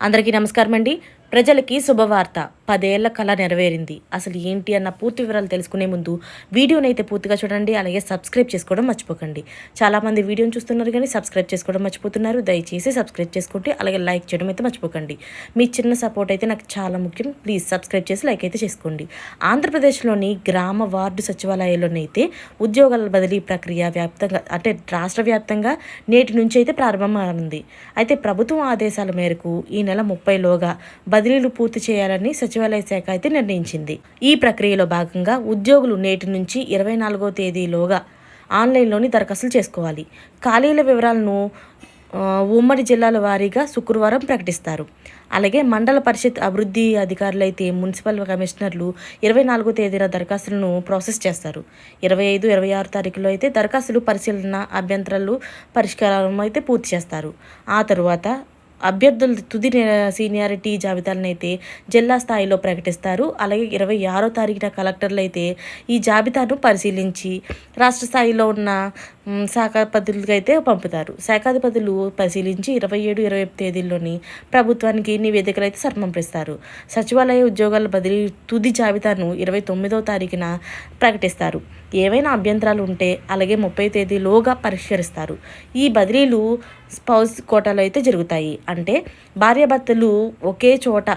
అందరికీ నమస్కారం అండి. ప్రజలకి శుభవార్త. 10 ఏళ్ల కల నెరవేరింది. అసలు ఏంటి అన్న పూర్తి వివరాలు తెలుసుకునే ముందు వీడియోనైతే పూర్తిగా చూడండి. అలాగే సబ్స్క్రైబ్ చేసుకోవడం మర్చిపోకండి. చాలామంది వీడియోని చూస్తున్నారు కానీ సబ్స్క్రైబ్ చేసుకోవడం మర్చిపోతున్నారు. దయచేసి సబ్స్క్రైబ్ చేసుకుంటే అలాగే లైక్ చేయడం అయితే మర్చిపోకండి. మీ చిన్న సపోర్ట్ అయితే నాకు చాలా ముఖ్యం. ప్లీజ్ సబ్స్క్రైబ్ చేసి లైక్ అయితే చేసుకోండి. ఆంధ్రప్రదేశ్లోని గ్రామ వార్డు సచివాలయాల్లోనైతే ఉద్యోగాల బదిలీ ప్రక్రియ వ్యాప్తంగా అంటే రాష్ట్ర వ్యాప్తంగా నేటి నుంచి అయితే ప్రారంభమైంది. అయితే ప్రభుత్వం ఆదేశాల మేరకు ఈ నెల 30లోగా బదిలీలు పూర్తి చేయాలని సచివాలయ శాఖ అయితే నిర్ణయించింది. ఈ ప్రక్రియలో భాగంగా ఉద్యోగులు నేటి నుంచి 24వ తేదీలోగా ఆన్లైన్లోని దరఖాస్తులు చేసుకోవాలి. ఖాళీల వివరాలను ఉమ్మడి జిల్లాల వారీగా శుక్రవారం ప్రకటిస్తారు. అలాగే మండల పరిషత్ అభివృద్ధి అధికారులు అయితే మున్సిపల్ కమిషనర్లు 24వ తేదీన దరఖాస్తులను ప్రాసెస్ చేస్తారు. 25, 26 తారీఖులో అయితే దరఖాస్తులు పరిశీలన అభ్యంతరాలు పరిష్కారం అయితే పూర్తి చేస్తారు. ఆ తరువాత అభ్యర్థుల తుది సీనియారిటీ జాబితాలను అయితే జిల్లా స్థాయిలో ప్రకటిస్తారు. అలాగే 26వ తారీఖున కలెక్టర్లు అయితే ఈ జాబితాను పరిశీలించి రాష్ట్ర స్థాయిలో ఉన్న శాఖాధిపతులకు అయితే పంపుతారు. శాఖాధిపతులు పరిశీలించి 27, 28 తేదీల్లోని ప్రభుత్వానికి నివేదికలు అయితే సమర్పిస్తారు. సచివాలయ ఉద్యోగాల బదిలీ తుది జాబితాను 29వ తారీఖున ప్రకటిస్తారు. ఏవైనా అభ్యంతరాలు ఉంటే అలాగే 30 తేదీలోగా పరిష్కరిస్తారు. ఈ బదిలీలు స్పౌస్ కోటాలో అయితే జరుగుతాయి. అంటే భార్యాభర్తలు ఒకే చోట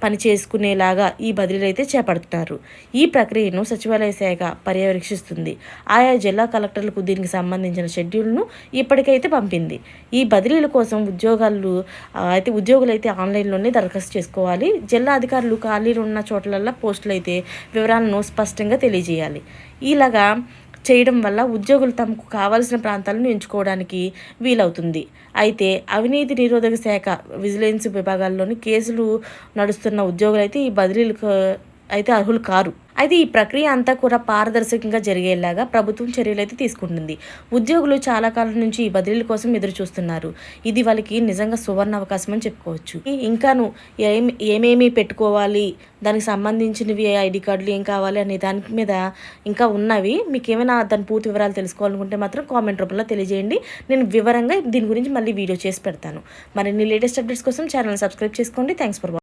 పని చేసుకునేలాగా ఈ బదిలీలు అయితే చేపడుతున్నారు. ఈ ప్రక్రియను సచివాలయ శాఖ పర్యవేక్షిస్తుంది. ఆయా జిల్లా కలెక్టర్లకు దీనికి సంబంధించిన షెడ్యూల్ను ఇప్పటికైతే పంపింది. ఈ బదిలీల కోసం ఉద్యోగులు అయితే ఆన్లైన్లోనే దరఖాస్తు చేసుకోవాలి. జిల్లా అధికారులు ఖాళీలు ఉన్న చోట్ల పోస్టులు అయితే వివరాలను స్పష్టంగా తెలియజేయాలి. ఇలాగా చేయడం వల్ల ఉద్యోగులు తమకు కావాల్సిన ప్రాంతాలను ఎంచుకోవడానికి వీలవుతుంది. అయితే అవినీతి నిరోధక శాఖ విజిలెన్స్ విభాగాల్లోని కేసులు నడుస్తున్న ఉద్యోగులు అయితే ఈ బదిలీలకు అయితే అర్హులు కారు. అయితే ఈ ప్రక్రియ అంతా కూడా పారదర్శకంగా జరిగేలాగా ప్రభుత్వం చర్యలు అయితే తీసుకుంటుంది. ఉద్యోగులు చాలా కాలం నుంచి ఈ బదిలీల కోసం ఎదురు చూస్తున్నారు. ఇది వాళ్ళకి నిజంగా సువర్ణ అవకాశం అని చెప్పుకోవచ్చు. ఇంకాను ఏమేమి పెట్టుకోవాలి, దానికి సంబంధించినవి ఐడి కార్డులు ఏం కావాలి అనే దాని మీద ఇంకా ఉన్నవి. మీకు ఏమైనా దాని పూర్తి వివరాలు తెలుసుకోవాలనుకుంటే మాత్రం కామెంట్ రూపంలో తెలియజేయండి. నేను వివరంగా దీని గురించి మళ్ళీ వీడియో చేసి పెడతాను. మరిన్ని లేటెస్ట్ అప్డేట్స్ కోసం ఛానల్ సబ్స్క్రైబ్ చేసుకోండి. Thanks for watching.